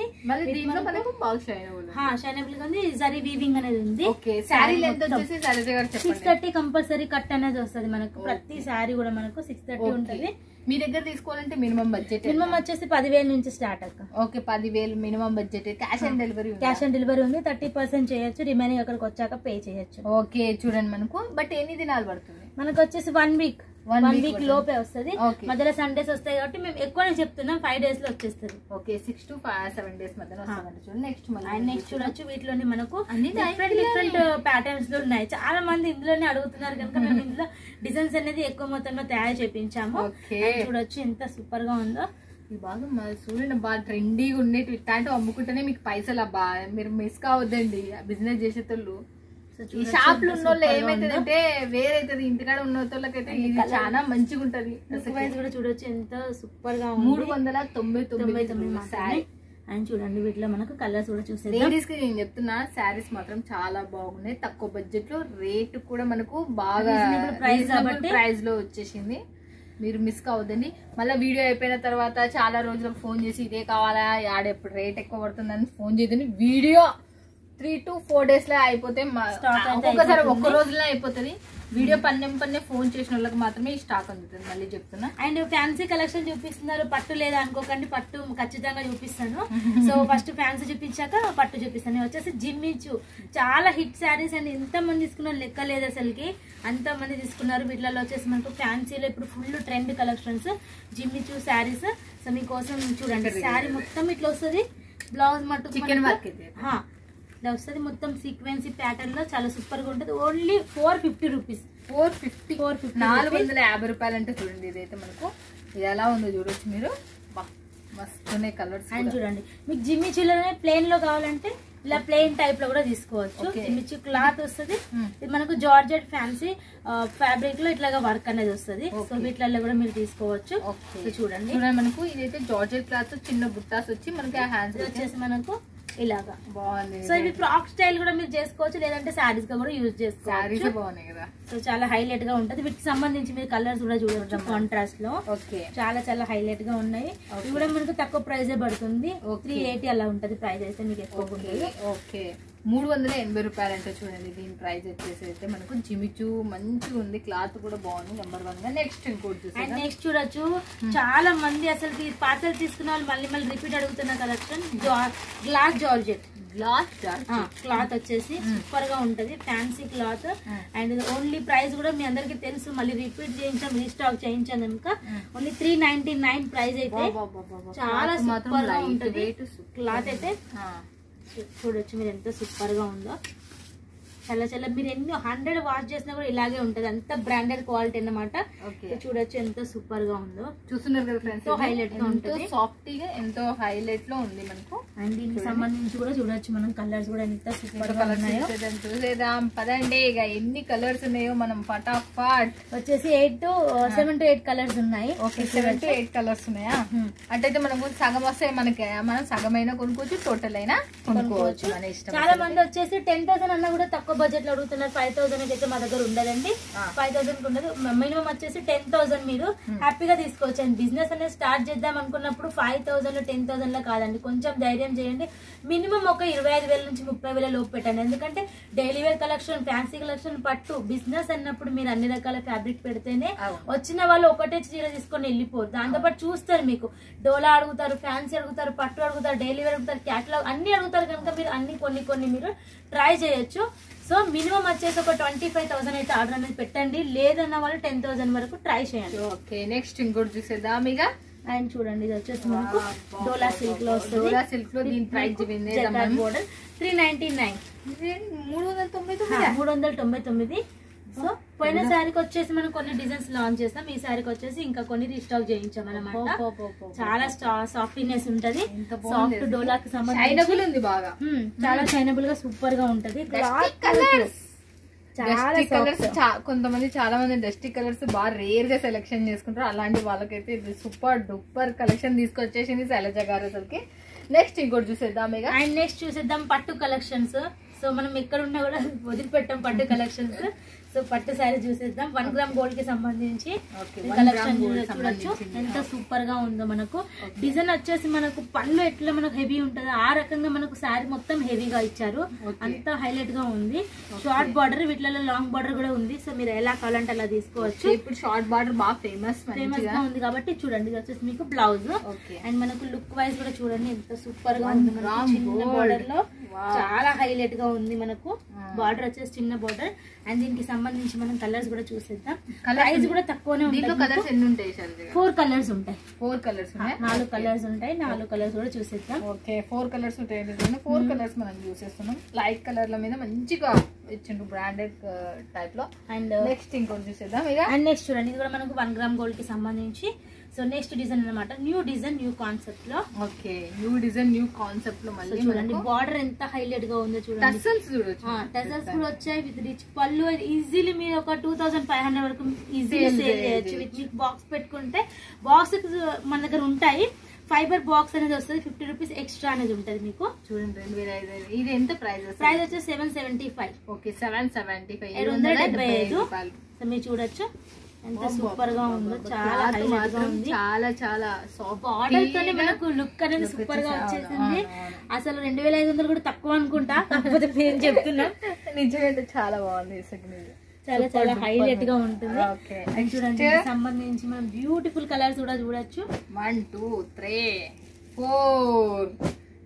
షైనబుల్ గా ఉంది. జరీ వీవింగ్ అనేది ఉంది. 630 కంపల్సరీ కట్ అనేది వస్తుంది మనకు. ప్రతి శారీ కూడా మనకు 630 ఉంటది.
మీ దగ్గర తీసుకోవాలంటే మినిమం బడ్జెట్
వచ్చేసి 10,000 నుంచి స్టార్ట్ అక్క.
Okay 10,000 minimum budget. Cash on delivery?
Cash on delivery ఉంది. 30% చేయొచ్చు, రిమైనింగ్ అక్కడికి వచ్చాక పే చేయొచ్చు.
ఓకే చూడండి మనకు. బట్ ఎన్ని దినాలు పడుతుంది?
మనకు వచ్చేసి 1 వీక్ లోపే వస్తుంది. మధ్యలో సండేస్ వస్తాయి కాబట్టి మేము ఎక్కువనే చెప్తున్నాం 5 days లో వచ్చేస్తుంది.
ఓకే 6 to 7 days మధ్యలో వస్తుంది. చూడండి
నెక్స్ట్ చూడొచ్చు. వీటిలోనే మనకు డిఫరెంట్ ప్యాటర్న్స్ లో ఉన్నాయి. చాలా మంది ఇందులోనే అడుగుతున్నారు కనుక మేము ఇందులో డిజైన్స్ అనేది ఎక్కువ మొత్తంలో తయారు చేయించాము. చూడొచ్చు ఎంత సూపర్ గా ఉందో.
బాగా చూడండి, బాగా ట్రెండీగా ఉండేవి. ఇట్లాంటివి అమ్ముకుంటేనే మీకు పైసలు అబ్బా, మీరు మిస్ కావద్దండి బిజినెస్ చేసేటోళ్ళు. ఈ షాప్ లో ఉన్న వాళ్ళు ఏమైతుందంటే వేరైతుంది, ఇంటికాడ ఉన్న వాళ్ళకైతే ఇది చాలా మంచిగా ఉంటది.
కూడా చూడొచ్చు ఎంత సూపర్ గా
399 శారీ.
అండ్ చూడండి వీటిలో మనకు కలర్స్ కూడా చూసేది.
లేడీస్ కి నేను చెప్తున్నా శారీస్ మాత్రం చాలా బాగున్నాయి. తక్కువ బడ్జెట్ లో రేట్ కూడా మనకు బాగా ప్రైస్ లో వచ్చేసింది. మీరు మిస్ కావద్దండి. మళ్ళీ వీడియో అయిపోయిన తర్వాత చాలా రోజులకు ఫోన్ చేసి ఇదే కావాలా, ఎప్పుడు రేట్ ఎక్కువ పడుతుందని ఫోన్ చేయదండి. వీడియో 3 to 4 days లో అయిపోతే, ఒక్కొక్కసారి ఒక్క రోజులో అయిపోతుంది. వీడియో పన్నె ఫోన్ చేసిన వాళ్ళకి మాత్రమే ఈ స్టాక్ అందుతుంది. మళ్ళీ చెప్తున్నా.
అండ్ ఫ్యాన్సీ కలెక్షన్ చూపిస్తున్నారు, పట్టు లేదా అనుకోకండి, పట్టు ఖచ్చితంగా చూపిస్తాను. సో ఫస్ట్ ఫ్యాన్సీ చూపించాక పట్టు చూపిస్తాను. వచ్చేసి జిమ్మిచు చాలా హిట్ శారీస్ అండ్ ఎంత మంది తీసుకున్నారు లెక్క లేదు అసలుకి, అంత మంది తీసుకున్నారు. వీటిలో వచ్చేసి మనకు ఫ్యాన్సీలో ఇప్పుడు full trend collections జిమ్మిచు saris. So మీకోసం చూడండి శారీ మొత్తం ఇట్లా వస్తుంది. బ్లౌజ్ మట్టు
చికెన్ వర్క్
ఇలా వస్తుంది మొత్తం సీక్వెన్సీ ప్యాటర్న్ లో. చాలా సూపర్ గా ఉంటుంది. Only 450 rupees.
450 రూపాయలు అంటే చూడండి. ఇదైతే మనకు ఇది ఎలా ఉందో చూడొచ్చు మీరు. మస్తున్నాయి కలర్స్.
అండ్ చూడండి మీకు జిమ్మిచూలోనే ప్లెయిన్ లో కావాలంటే ఇలా ప్లెయిన్ టైప్ లో కూడా తీసుకోవచ్చు. జిమ్మిచూ క్లాత్ వస్తుంది. ఇది మనకు జార్జెట్ ఫ్యాన్సీ ఫ్యాబ్రిక్ లో ఇట్లాగా వర్క్ అనేది వస్తుంది. సో వీటిలలో కూడా మీరు తీసుకోవచ్చు. చూడండి
మనకు ఇదైతే జార్జెట్ క్లాత్, చిన్న బుట్టాస్ వచ్చి మనకి హ్యాండ్స్
వచ్చేసి మనకు ఇలాగా
బాగుంది.
సో ఇవి ఫ్రాక్ స్టైల్ కూడా మీరు చేసుకోవచ్చు, లేదంటే శారీస్ గా కూడా యూజ్ చేసుకోవచ్చు.
బాగున్నాయి కదా.
సో చాలా హైలైట్ గా ఉంటది. వీటికి సంబంధించి మీరు కలర్స్ కూడా చూడవచ్చు కాంట్రాస్ట్ లో. చాలా చాలా హైలైట్ గా ఉన్నాయి. ఇవి కూడా మనకు తక్కువ ప్రైస్ పడుతుంది. 380 అలా ఉంటది ప్రైస్ అయితే, మీకు ఎక్కువ ఉంటుంది.
380 రూపాయలు అంటే చూడండి. దీని ప్రైస్ వచ్చేసి అయితే మనకు జిమిచు మంచిగా ఉంది, క్లాత్ కూడా బాగుంది. నెంబర్ 1 గా నెక్స్ట్ ఇంకోటి
అండ్
చూసారా,
నెక్స్ట్ చూడొచ్చు చాలా మంది అసలు పార్సల్ తీసుకున్న వాళ్ళు మళ్ళీ మళ్ళీ రిపీట్ అడుగుతున్న కలెక్షన్ గ్లాస్ జార్జెట్ క్లాత్ వచ్చేసి సూపర్ గా ఉంటది, fancy cloth. And only price కూడా మీ అందరికి తెలుసు, మళ్ళీ రిపీట్ చేయించాం, రీస్టాక్ చేయించాం కనుక ఓన్లీ 399 ప్రైస్ అయితే చాలా సూపర్ గా ఉంటది. క్లాత్ అయితే చూడొచ్చు మీరు ఎంత సూపర్ గా ఉందో. చాలా చాలా మీరు ఎన్ని 100 వాష్ చేసినా కూడా ఇలాగే ఉంటది, అంత బ్రాండెడ్ క్వాలిటీ అన్నమాట. చూడొచ్చు ఎంత సూపర్ గా ఉందో.
చూస్తున్నారు కదా ఫ్రెండ్స్,
హైలైట్ గా ఉంటుంది,
సాఫ్టీగా ఎంతో హైలైట్ లో ఉంది మనకు.
అండ్ దీనికి సంబంధించి కూడా చూడొచ్చు మనం కలర్స్ కూడా ఎంత సూపర్ గా ఉన్నాయో.
చూసేద్దాం పదండి. ఇక ఎన్ని కలర్స్ ఉన్నాయో మనం ఫటాఫట్.
వచ్చేసి 7 to 8 కలర్స్ ఉన్నాయి.
ఓకే 7 to 8 కలర్స్ ఉన్నాయా? అంటే మనకు సగం వస్తాయి, మనకి మనం సగం అయినా కొనుక్కోవచ్చు, టోటల్ అయినా కొనుక్కోవచ్చు మన ఇష్టం.
చాలా మంది వచ్చేసి 10,000 అన్నా కూడా తక్కువ బడ్జెట్ లో అడుగుతున్నారు. 5,000 అయితే మా దగ్గర ఉండదండి, 5,000 ఉండదు. మినిమం వచ్చేసి 10,000 మీరు హ్యాపీగా తీసుకోవచ్చు. అండ్ బిజినెస్ అనేది స్టార్ట్ చేద్దాం అనుకున్నప్పుడు 5,000 10,000 లో కాదండి, కొంచెం ధైర్యం చేయండి. మినిమం ఒక 25,000 నుంచి 30,000 లోపు పెట్టండి. ఎందుకంటే daily wear collection, fancy collection, పట్టు బిజినెస్ అన్నప్పుడు మీరు అన్ని రకాల ఫ్యాబ్రిక్ పెడితేనే వచ్చిన వాళ్ళు ఒకటే చీర తీసుకొని వెళ్ళిపోరు. దాంతోపాటు చూస్తారు, మీకు డోలా అడుగుతారు, ఫ్యాన్సీ అడుగుతారు, పట్టు అడుగుతారు, డైలీ వేర్ అడుగుతారు, క్యాటలాగ్ అన్ని అడుగుతారు. కనుక మీరు అన్ని కొన్ని మీరు ట్రై చేయొచ్చు. సో మినిమం వచ్చేసి ఒక 25,000 అయితే ఆర్డర్ అనేది పెట్టండి, లేదన్న వాళ్ళు 10,000 వరకు ట్రై చేయండి.
ఓకే నెక్స్ట్ ఇంకోటి చూసేద్దాం ఇక.
అండ్ చూడండి ఇది వచ్చేసి మనకు డోలా సిల్క్ లో వస్తుంది.
డోలా సిల్క్ లో దీని ప్రైస్
బోర్డర్ 399 399. సో పోయిన సారికి వచ్చేసి మనం కొన్ని డిజైన్స్ లాంచ్ చేస్తాం, ఈ సారికి వచ్చేసి ఇంకా కొన్ని రీస్టాక్ చేయించాం అన్నమాట. చాలా సాఫ్ట్నెస్ ఉంటది, సాఫ్ట్ డోలాకి సంబంధించి
బాగా
చాలా షైనబుల్ గా సూపర్ గా ఉంటది.
కొంతమంది చాలా మంది డస్టీ కలర్స్ బాగా రేర్ గా సెలెక్షన్ చేసుకుంటారు, అలాంటి వాళ్ళకైతే ఇది సూపర్ డూపర్ కలెక్షన్ తీసుకొచ్చేసింది శైలజ గారు అసలుకి. నెక్స్ట్ ఇంకోటి చూసేద్దాం ఇక.
అండ్ నెక్స్ట్ చూసేద్దాం పట్టు కలెక్షన్స్. సో మనం ఎక్కడ ఉన్నా కూడా వదిలిపెట్టాం పట్టు కలెక్షన్స్. సో పట్టు శారీ చూసేద్దాం. 1 గ్రామ్ గోల్డ్ కి సంబంధించి కలెక్షన్ చూడొచ్చు ఎంత సూపర్ గా ఉందో. మనకు డిజైన్ వచ్చేసి మనకు పళ్ళు ఎట్లా మనకు హెవీ ఉంటుందో ఆ రకంగా మనకు శారీ మొత్తం హెవీగా ఇచ్చారు, అంత హైలైట్ గా ఉంది. షార్ట్ బార్డర్, వీటిలో లాంగ్ బార్డర్ కూడా ఉంది. సో మీరు ఎలా కావాలంటే అలా తీసుకోవచ్చు.
ఇప్పుడు షార్ట్ బార్డర్ బాగా ఫేమస్
గా ఉంది కాబట్టి చూడండి. ఇది వచ్చేసి మీకు బ్లౌజ్. అండ్ మనకు లుక్ వైజ్ కూడా చూడండి ఎంత సూపర్ గా ఉంది. చిన్న బార్డర్ లో చాలా హైలైట్ గా ఉంది. మనకు బార్డర్ వచ్చేసి చిన్న బార్డర్. అండ్ దీనికి సంబంధించి మనం కలర్స్ కూడా చూసేద్దాం. ప్రైస్ కూడా తక్కువనే ఉంటుంది. 4 కలర్స్ ఉంటాయి. 4 కలర్స్ 4 కలర్స్ ఉంటాయి. 4 కలర్స్ కూడా చూసేద్దాం.
ఓకే 4 కలర్స్ ఉంటాయి. 4 కలర్స్ మనం చూసేస్తున్నాం. లైట్ కలర్ల మీద మంచిగా ఇచ్చిండ్రు బ్రాండెడ్ టైప్ లో. అండ్ నెక్స్ట్ ఇంకోటి చూసేద్దాం ఇక.
అండ్ నెక్స్ట్ చూడండి, ఇది కూడా మనకు 1 గ్రామ్ గోల్డ్ కి సంబంధించి. సో నెక్స్ట్ డిజైన్ అన్నమాట, న్యూ డిజైన్ న్యూ కాన్సెప్ట్ లో.
Okay new design new concept లో మళ్ళీ
చూడండి బార్డర్ ఎంత హైలైట్ గా ఉందో చూడండి.
టసల్స్ చూడొచ్చు,
టసల్స్ కూడా వచ్చాయి విత్ రిచ్ పళ్ళు. ఈజీలీ మీరు ఒక 2,500 వరకు ఈజీగా సేల్ చేయొచ్చు. విత్ మీకు బాక్స్ పెట్టుకుంటే బాక్స్ మన దగ్గర ఉంటాయి. ఫైబర్ బాక్స్ అనేది వస్తుంది, 50 రూపీస్ ఎక్స్ట్రా అనేది ఉంటుంది మీకు.
చూడండి 2,500. ఇది ఎంత ప్రైస్?
ప్రైస్ వచ్చేసి 775.
ఓకే 775
775. సో మీరు చూడొచ్చు ఎంత సూపర్ గా ఉందో. చాలా హైలైట్ గా ఉంది, చాలా చాలా సాఫ్ట్ బార్డర్ తోనే మనకు లుక్ అనేది సూపర్ గా వచ్చేసింది. అసలు 2,500 కూడా తక్కువ అనుకుంటా, కాకపోతే నేను చెప్తున్నా
నిజంగా చాలా బాగుంది.
చాలా చాలా హైలైట్ గా ఉంటుంది. చూడండి సంబంధించి మనం బ్యూటిఫుల్ కలర్స్ కూడా చూడొచ్చు.
1 2 3 4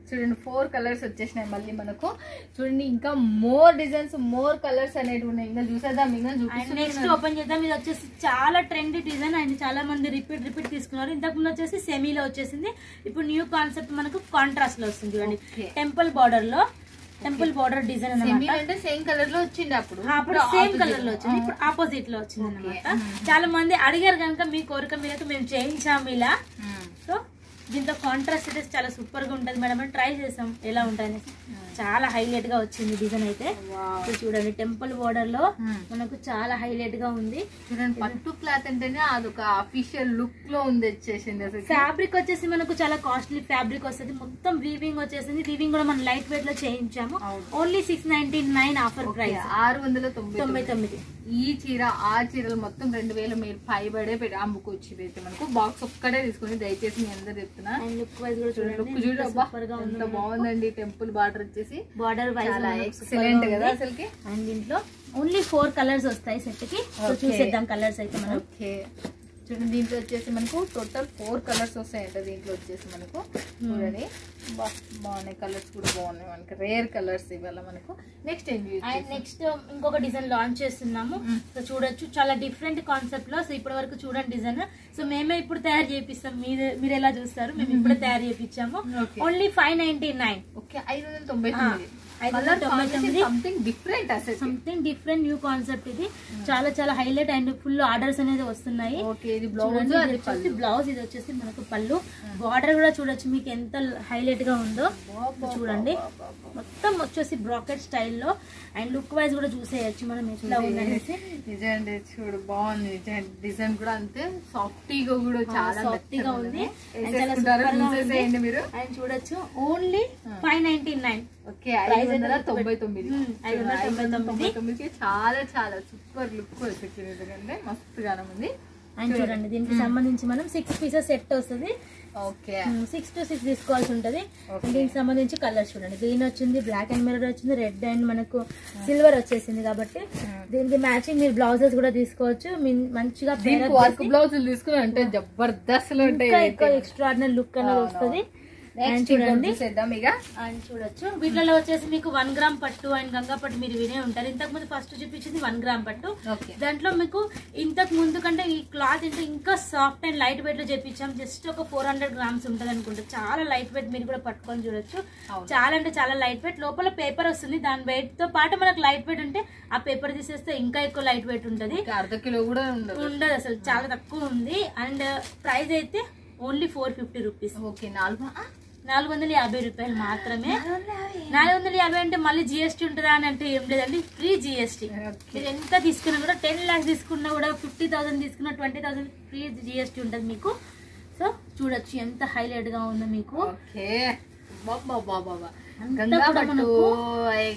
చూడండి 4 కలర్స్ వచ్చేసినాయి మళ్ళీ మనకు. చూడండి ఇంకా మోర్ డిజైన్స్ మోర్ కలర్స్ అనేవి ఉన్నాయి. ఇంకా చూసేద్దాం, ఇంకా
నెక్స్ట్ ఓపెన్ చేద్దాం. ఇది వచ్చేసి చాలా ట్రెండీ డిజైన్ అండ్ చాలా మంది రిపీట్ తీసుకున్నారు. ఇంతకు ముందు వచ్చేసి సెమీలో వచ్చేసింది, ఇప్పుడు న్యూ కాన్సెప్ట్ మనకు కాంట్రాస్ట్ లో వస్తుంది. చూడండి టెంపుల్ బార్డర్ లో, టెంపుల్ బార్డర్ డిజైన్
అన్నమాట. సేమ్ కలర్ లో వచ్చింది, అప్పుడు
సేమ్ కలర్ లో వచ్చింది, ఇప్పుడు ఆపోజిట్ లో వచ్చింది అనమాట. చాలా మంది అడిగారు కనుక మీ కోరిక మీదకి మేము చేయించాము ఇలా. సో దీంతో కాంట్రాస్ట్ అయితే చాలా సూపర్ గా ఉంటది మేడం, ట్రై చేసాం ఎలా ఉంటుంది. చాలా హైలైట్ గా వచ్చింది డిజైన్ అయితే. చూడండి టెంపుల్ బోర్డర్ లో మనకు చాలా హైలైట్ గా ఉంది.
చూడండి పట్టు క్లాత్ అంటేనే అదొక అఫీషియల్ లుక్ లో ఉంది వచ్చేసింది.
ఫ్యాబ్రిక్ వచ్చేసి మనకు చాలా కాస్ట్లీ ఫ్యాబ్రిక్ వస్తుంది, మొత్తం వీవింగ్ వచ్చేసింది. వీవింగ్ కూడా మనం లైట్ వెయిట్ లో చేయించాము. Only 699 offer price, 699.
ఈ చీర ఆ చీరలు మొత్తం 2,000 మీరు పైబడే అమ్ముకోవచ్చు. అయితే మనకు బాక్స్ ఒక్కడే తీసుకుని దయచేసి మీ అందరు చెప్తున్నా.
అండ్ లుక్ వైజ్ కూడా చూడండి,
లుక్ చూడబ్బా
సూపర్ గా
ఎంత బాగుందండి. టెంపుల్ బార్డర్ వచ్చేసి
బార్డర్ వైజ్
చాలా ఎక్సలెంట్ కదా అసలుకి.
అండ్ దీంట్లో ఓన్లీ 4 కలర్స్ వస్తాయి సెట్ కి. సో చూసేద్దాం కలర్స్ అయితే మనం.
ఓకే చూడండి దీంట్లో వచ్చేసి మనకు టోటల్ 4 కలర్స్ వస్తాయంట. దీంట్లో వచ్చేసి మనకు చూడండి బాగున్నాయి, కలర్స్ కూడా బాగున్నాయి మనకి, రేర్ కలర్స్ ఇవాళ మనకు. నెక్స్ట్
అండ్ నెక్స్ట్ ఇంకొక డిజైన్ లాంచ్ చేస్తున్నాము. సో చూడొచ్చు చాలా డిఫరెంట్ కాన్సెప్ట్ లో. సో ఇప్పటి వరకు చూడండి డిజైన్. సో మేమే ఇప్పుడు తయారు చేపిస్తాం, మీరు ఎలా చూస్తారు, మేము ఇప్పుడు తయారు చేపించాము. Only 599.
Okay 599.
Something different new concept ఇది. చాలా చాలా హైలైట్ అండ్ ఫుల్ ఆర్డర్స్ అనేది వస్తున్నాయి. బ్లౌజ్ ఇది వచ్చేసి మనకు పళ్ళు. బార్డర్ కూడా చూడొచ్చు మీకు ఎంత హైలైట్ గా ఉందో చూడండి. మొత్తం వచ్చేసి బ్రాకెట్ స్టైల్లో. అండ్ లుక్ వైజ్ కూడా చూసేయచ్చు మనం ఎట్లా ఉందనేసి.
నిజండి చూడు బాగుంది, డిజైన్ కూడా అంతే సాఫ్టీగా కూడా చాలా
సాఫ్టీగా ఉంది.
మీరు
అండ్ చూడొచ్చు ఓన్లీ 599.
ఓకే 599 చాలా చాలా సూపర్ లుక్ వచ్చింది, ఎందుకంటే మస్తుగానే ఉంది.
అండ్ చూడండి దీనికి సంబంధించి మనం 6 పీసెస్ సెట్ వస్తుంది.
ఓకే
6 to 6 తీసుకోవాల్సి ఉంటది. దీనికి సంబంధించి కలర్స్ చూడండి, గ్రీన్ వచ్చింది, బ్లాక్ అండ్ మిర్రర్ వచ్చింది, రెడ్ అండ్ మనకు సిల్వర్ వచ్చేసింది. కాబట్టి దీనికి మ్యాచింగ్ మీరు బ్లౌజెస్ కూడా తీసుకోవచ్చు. మంచిగా
వర్క్ బ్లౌజులు తీసుకుని అంటే జబర్దస్త్ ఉంటాయి,
ఎక్స్ట్రాడినరీ లుక్ అనేది వస్తుంది. అండ్ చూడండి
ఇక
అండ్ చూడొచ్చు వీటిలో వచ్చేసి మీకు 1 గ్రామ్ పట్టు అండ్ గంగా పట్టు మీరు వినే ఉంటారు. ఇంతకు ముందు ఫస్ట్ చూపించింది 1 గ్రామ్ పట్టు. దాంట్లో మీకు ఇంతకు ముందు కంటే ఈ క్లాత్ ఇంకా సాఫ్ట్ అండ్ లైట్ వెయిట్ లో చేపించాం. జస్ట్ ఒక 400 గ్రామ్స్ ఉంటుంది అనుకుంటా. చాలా లైట్ వెయిట్, మీరు కూడా పట్టుకొని చూడొచ్చు. చాలా అంటే చాలా లైట్ వెయిట్. లోపల పేపర్ వస్తుంది, దాని వెయిట్ తో పాటు మనకు లైట్ వెయిట్ ఉంటే ఆ పేపర్ తీసేస్తే ఇంకా ఎక్కువ లైట్ వెయిట్ ఉంటుంది.
½ కిలో కూడా
ఉండదు అసలు, చాలా తక్కువ ఉంది. అండ్ ప్రైస్ అయితే ఓన్లీ 450 రూపీస్.
ఓకే
450 రూపాయలు మాత్రమే. 450 అంటే మళ్ళీ జిఎస్టీ ఉంటుందా అని అంటే ఏం లేదండి, ఫ్రీ జిఎస్టీ. మీరు ఎంత తీసుకున్నా కూడా 10 lakhs తీసుకున్నా కూడా 50,000 తీసుకున్నా 20,000 ఫ్రీ జిఎస్టీ ఉంటుంది మీకు. సో చూడొచ్చు ఎంత హైలైట్ గా ఉందో మీకు.
గంగా పట్టు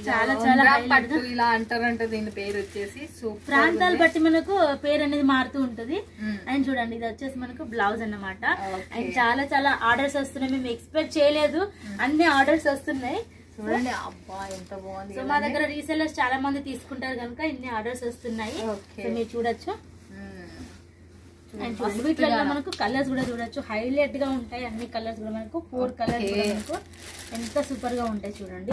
చాలా చాలా పట్టు ఇలా అంటారంట. దీని పేరు వచ్చేసి
ప్రాంతాలు బట్టి మనకు పేరు అనేది మారుతూ ఉంటది. అండ్ చూడండి ఇది వచ్చేసి మనకు బ్లౌజ్ అన్నమాట. అండ్ చాలా చాలా ఆర్డర్స్ వస్తున్నాయి, మేము ఎక్స్పెక్ట్ చేయలేదు అన్ని ఆర్డర్స్ వస్తున్నాయి.
చూడండి అబ్బా ఎంత బాగుంది.
సో మా దగ్గర రీసెలర్స్ చాలా మంది తీసుకుంటారు కనుక ఇన్ని ఆర్డర్స్ వస్తున్నాయి. సో మీరు చూడొచ్చు. వీటిలో మనకు కలర్స్ కూడా చూడొచ్చు, హైలైట్ గా ఉంటాయి అన్ని కలర్స్ కూడా. మనకు 4 కలర్స్ మనకు ఎంత సూపర్ గా ఉంటాయి చూడండి.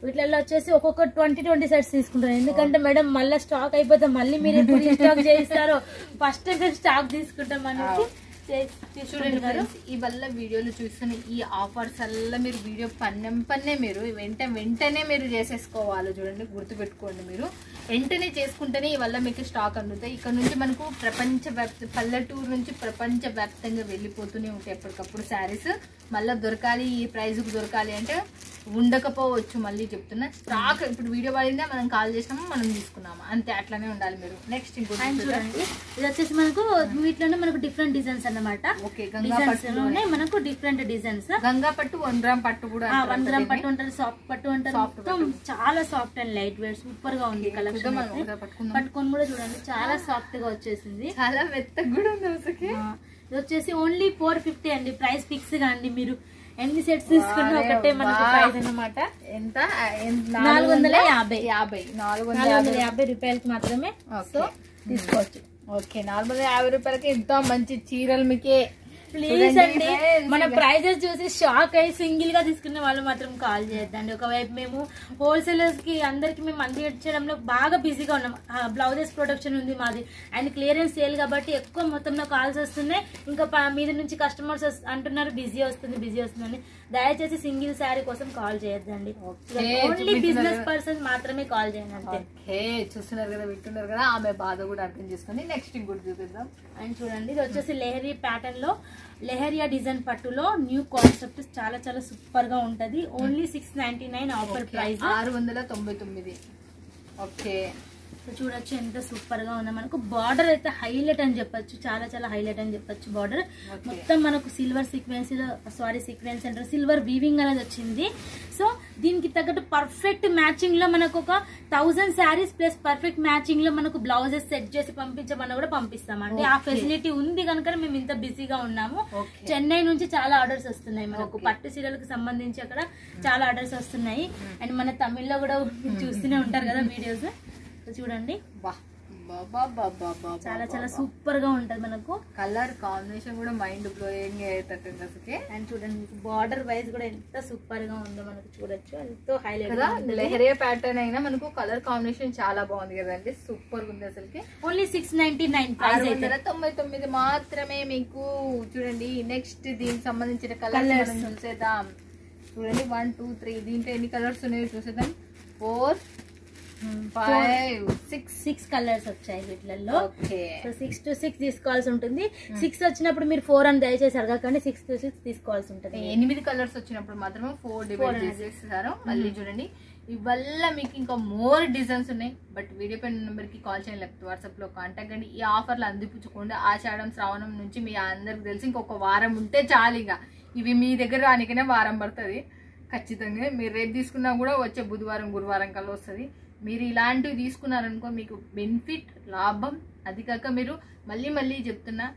వీటిలో వచ్చేసి ఒక్కొక్క 20 సెట్స్ తీసుకుంటారు. ఎందుకంటే మేడం మళ్ళీ స్టాక్ అయిపోతే మళ్ళీ మీరు ఎప్పుడు స్టాక్ చేయిస్తారో ఫస్ట్ స్టాక్ తీసుకుంటాం మనకి.
చూడండి ఫ్రెండ్స్, ఈ వల్ల వీడియోలు చూస్తున్న ఈ ఆఫర్స్ వల్ల మీరు వీడియో పన్నే మీరు వెంటనే మీరు చేసేసుకోవాలి. చూడండి గుర్తుపెట్టుకోండి, మీరు వెంటనే చేసుకుంటేనే ఈ వల్ల మీకు స్టాక్ అందుతాయి. ఇక్కడ నుంచి మనకు పల్లెటూరు నుంచి ప్రపంచ వ్యాప్తంగా వెళ్ళిపోతూనే ఉంటాయి ఎప్పటికప్పుడు శారీస్. మళ్ళీ దొరకాలి, ఈ ప్రైజ్కి దొరకాలి అంటే ఉండకపోవచ్చు. మళ్ళీ చెప్తున్నా, స్టాక్ ఇప్పుడు వీడియో పడిందా మనం కాల్ చేసినాము, మనం తీసుకున్నాము అంతే, అట్లానే ఉండాలి మీరు. నెక్స్ట్
చూడండి ఇది వచ్చేసి మనకు వీటిలోనే మనకు డిఫరెంట్ డిజైన్స్ అన్నమాట.
ఓకే
మనకు డిఫరెంట్ డిజైన్స్.
గంగా పట్టు 1 గ్రామ్ పట్టు కూడా
1 గ్రామ్ పట్టు ఉంటుంది, సాఫ్ట్ పట్టు ఉంటుంది. చాలా soft and light weight super గా ఉంది కలెక్షన్. పట్టుకొని కూడా చూడండి చాలా సాఫ్ట్ గా వచ్చేసింది,
చాలా మెత్తగా కూడా ఉంది.
ఇది వచ్చేసి ఓన్లీ 450 అండి. ప్రైస్ ఫిక్స్ గా అండి, మీరు ఎన్ని సెట్స్ తీసుకున్నా ఒకటే మనకు ప్రైస్ అన్నమాట.
ఎంత
450 రూపాయలకి మాత్రమే. సో తీసుకోవచ్చు.
ఓకే 450 రూపాయలకి ఎంత మంచి చీరలు మీకే.
ప్లీజ్ అండి, మన ప్రైజెస్ చూసి షాక్ అయ్యి సింగిల్ గా తీసుకునే వాళ్ళు మాత్రం కాల్ చేయొద్దండి. ఒకవైపు మేము హోల్సేలర్స్ కి అందరికి మేము అందించడంలో బాగా బిజీగా ఉన్నాం. బ్లౌజెస్ ప్రొడక్షన్ ఉంది మాది అండ్ క్లియరెన్స్ సేల్ కాబట్టి ఎక్కువ మొత్తంలో కాల్స్ వస్తున్నాయి. ఇంకా మీద నుంచి కస్టమర్స్ అంటున్నారు బిజీ వస్తుందని. దయచేసి సింగిల్ శారీ కోసం కాల్ చేయొద్దండి, ఓన్లీ బిజినెస్ పర్సన్ మాత్రమే కాల్ చేయండి అంతే.
చూస్తున్నారు కదా, వింటున్నారు కదా, ఆమె బాధ కూడా అర్థం చేసుకుని నెక్స్ట్ ఇంకోటి చూపిద్దాం.
అండ్ చూడండి ఇది వచ్చేసి లెహరీ ప్యాటర్న్ లో లెహరియా డిజైన్ పట్టులో న్యూ కాన్సెప్ట్ చాలా చాలా సూపర్ గా ఉంటది. Only 699 offer price
699. ఓకే
చూడొచ్చు ఎంత సూపర్ గా ఉందో. మనకు బార్డర్ అయితే హైలైట్ అని చెప్పొచ్చు, చాలా చాలా హైలైట్ అని చెప్పొచ్చు. బార్డర్ మొత్తం మనకు సిల్వర్ సీక్వెన్స్ సీక్వెన్స్ అంటారు, సిల్వర్ వీవింగ్ అనేది వచ్చింది. సో దీనికి తగ్గట్టు పర్ఫెక్ట్ మ్యాచింగ్ లో మనకు ఒక 1000 శారీస్ ప్లస్ పర్ఫెక్ట్ మ్యాచింగ్ లో మనకు బ్లౌజెస్ సెట్ చేసి పంపించమన్నా కూడా పంపిస్తామండి. ఆ ఫెసిలిటీ ఉంది కనుక మేము ఇంత బిజీగా ఉన్నాము. చెన్నై నుంచి చాలా ఆర్డర్స్ వస్తున్నాయి మనకు, పట్టు చీరలకు సంబంధించి అక్కడ చాలా ఆర్డర్స్ వస్తున్నాయి. అండ్ మన తమిళ్లో కూడా చూస్తూనే ఉంటారు కదా వీడియోస్, చూడండి చాలా చాలా సూపర్ గా ఉంటది. మనకు
కలర్ కాంబినేషన్ కూడా మైండ్ బ్లోయింగ్ అయ్యేటట్టుంది అసలు.
అండ్ చూడండి బార్డర్ వైజ్ కూడా ఎంత సూపర్ గా ఉందో మనకు, చూడొచ్చు ఎంతో హైలైట్.
లెహరియా ప్యాటర్న్ అయినా మనకు కలర్ కాంబినేషన్ చాలా బాగుంది కదండి, సూపర్ ఉంది అసలుకి.
ఓన్లీ 699 ప్రైస్ అయితే
699 మాత్రమే మీకు. చూడండి నెక్స్ట్ దీనికి సంబంధించిన కలర్స్ చూసేద్దాం. చూడండి 1 2 3 దీంట్లో ఎన్ని కలర్స్ ఉన్నాయో చూసేద్దాం. 4 5 6
కలర్స్ వచ్చాయి వీటిలలో. సో 6 to 6 తీసుకోవాల్సి ఉంటుంది. 6 వచ్చినప్పుడు మీరు 4 అని దయచేసి అడగకండి, 6 to 6 తీసుకోవాల్సి ఉంటుంది.
8 కలర్స్ వచ్చినప్పుడు మాత్రమే 4 డివైడ్ చేసేస్తారు. మళ్ళీ చూడండి ఇవల్ల మీకు ఇంకా మోర్ డిజైన్స్ ఉన్నాయి. బట్ వీడియో పైన నెంబర్ కి కాల్ చేయండి, లేకపోతే వాట్సాప్ లో కాంటాక్ట్ అండి. ఈ ఆఫర్లు అందిపుచ్చుకోండి. ఆషాఢం శ్రావణం నుంచి మీ అందరికి తెలిసి ఇంకొక వారం ఉంటే చాలు. ఇక ఇవి మీ దగ్గర రానికనే వారం పడుతుంది ఖచ్చితంగా. మీరు రేపు తీసుకున్నా కూడా వచ్చే బుధవారం గురువారం కల్లా వస్తుంది. మీరు ఇలాంటివి తీసుకున్నారనుకో మీకు బెనిఫిట్ లాభం. అది కాక మీరు మళ్ళీ చెప్తున్నా,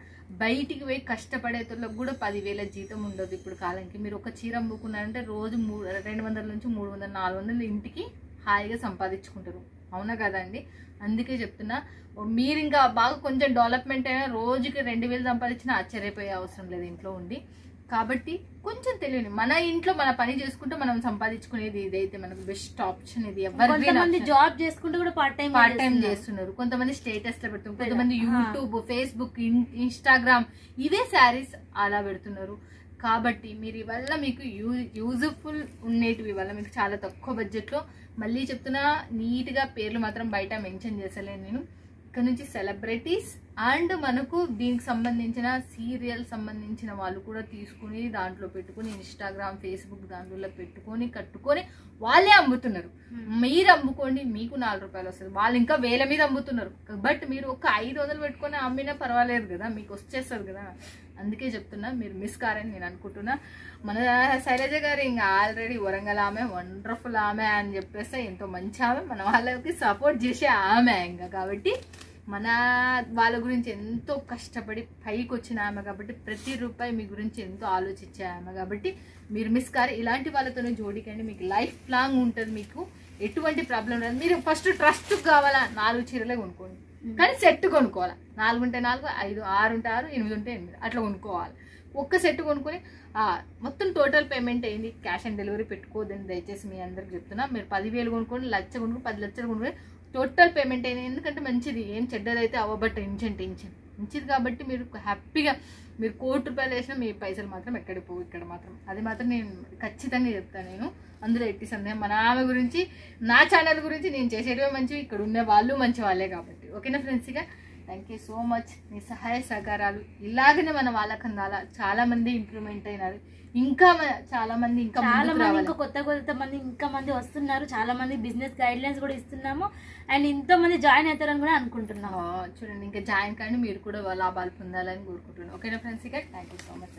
బయటికి పోయి కష్టపడేతోళ్ళకి కూడా 10,000 జీతం ఉండదు ఇప్పుడు కాలంకి. మీరు ఒక చీర అమ్ముకున్నారంటే రోజు 200 నుంచి 300 400 ఇంటికి హాయిగా సంపాదించుకుంటారు. అవునా కదండి? అందుకే చెప్తున్నా, మీరు ఇంకా బాగా కొంచెం డెవలప్మెంట్ అయినా రోజుకి 2,000 సంపాదించినా ఆశ్చర్యపోయే అవసరం లేదు ఇంట్లో ఉండి. కాబట్టి కొంచెం తెలియని మన ఇంట్లో మన పని చేసుకుంటూ మనం సంపాదించుకునేది ఇదైతే మనకు బెస్ట్ ఆప్షన్. ఇది
ఎవరు జాబ్ చేసుకుంటూ కూడా పార్ట్ టైం
చేస్తున్నారు. కొంతమంది స్టేటస్ లో పెడుతున్నారు, కొంతమంది యూట్యూబ్, ఫేస్బుక్, ఇన్స్టాగ్రామ్ ఇవే శారీస్ అలా పెడుతున్నారు. కాబట్టి మీరు ఇవల్ల మీకు యూజ్ఫుల్ ఉండేటివి వల్ల మీకు చాలా తక్కువ బడ్జెట్ లో. మళ్ళీ చెప్తున్నా, నీట్ గా పేర్లు మాత్రం బయట మెన్షన్ చేసలేను నేను. ఇక్కడ నుంచి సెలబ్రిటీస్ అండ్ మనకు దీనికి సంబంధించిన సీరియల్ సంబంధించిన వాళ్ళు కూడా తీసుకుని దాంట్లో పెట్టుకుని ఇన్స్టాగ్రామ్, ఫేస్బుక్ దాంట్లో పెట్టుకొని కట్టుకొని వాళ్ళే అమ్ముతున్నారు. మీరు అమ్ముకోండి, మీకు 4 రూపాయలు వస్తుంది. వాళ్ళు ఇంకా 1000 మీద అమ్ముతున్నారు. బట్ మీరు ఒక 500 పెట్టుకొని అమ్మినా పర్వాలేదు కదా, మీకు వచ్చేస్తుంది కదా. అందుకే చెప్తున్నా, మీరు మిస్ కారని నేను అనుకుంటున్నా. మన శైలజ గారు ఇంకా ఆల్రెడీ వరంగల్ ఆమె, వండర్ఫుల్ ఆమె అని చెప్పేస్తే ఎంతో మంచి ఆమె, మన వాళ్ళకి సపోర్ట్ చేసే ఆమె ఇంకా. కాబట్టి మన వాళ్ళ గురించి ఎంతో కష్టపడి పైకి వచ్చిన ఆమె కాబట్టి ప్రతి రూపాయి మీ గురించి ఎంతో ఆలోచించే ఆమె కాబట్టి మీరు మిస్ కారు. ఇలాంటి వాళ్ళతోనే జోడికండి, మీకు లైఫ్ లాంగ్ ఉంటుంది. మీకు ఎటువంటి ప్రాబ్లం రాదు. మీరు ఫస్ట్ ట్రస్ట్ కావాలా, 4 చీరలే కొనుక్కోండి, కానీ సెట్ కొనుక్కోవాలి. 4 ఉంటే 4, 5 6 ఉంటే 6, 8 ఉంటే 8 అట్లా కొనుక్కోవాలి. ఒక్క సెట్ కొనుక్కొని మొత్తం టోటల్ పేమెంట్ అయింది. క్యాష్ ఆన్ డెలివరీ పెట్టుకోదని దయచేసి మీ అందరికి చెప్తున్నా. మీరు 10,000 కొనుక్కొని, 1,00,000 కొనుక్కొని, 10 లక్షలు కొనుక్కొని టోటల్ పేమెంట్ అయింది. ఎందుకంటే మంచిది, ఏం చెడ్డదైతే అవ్వబట్ట మంచిది కాబట్టి మీరు హ్యాపీగా మీరు 1 కోటి రూపాయలు వేసినా మీ పైసలు మాత్రం ఎక్కడికి పోవు ఇక్కడ మాత్రం. అది మాత్రం నేను ఖచ్చితంగా చెప్తాను. నేను అందులో ఎట్టి సందేహం. మన ఆమె గురించి, నా ఛానల్ గురించి నేను చేసేటివే మంచివి, ఇక్కడ ఉన్న వాళ్ళు మంచి వాళ్ళే కాబట్టి. ఓకేనా ఫ్రెండ్స్? ఇక థ్యాంక్ యూ సో మచ్. మీ సహాయ సహకారాలు ఇలాగనే మన వాళ్ళకి అందాల. చాలా మంది ఇంప్రూవ్మెంట్ అయినారు, ఇంకా చాలా మంది ఇంకా కొత్త మంది ఇంకా మంది వస్తున్నారు. చాలా మంది బిజినెస్ గైడ్ లైన్స్ కూడా ఇస్తున్నాము. అండ్ ఎంతో మంది జాయిన్ అవుతారని కూడా అనుకుంటున్నాము. చూడండి, ఇంకా జాయిన్ కానీ మీరు కూడా లాభాలు పొందాలని కోరుకుంటున్నాను. ఓకేనా ఫ్రెండ్స్? ఇక థ్యాంక్ యూ సో మచ్.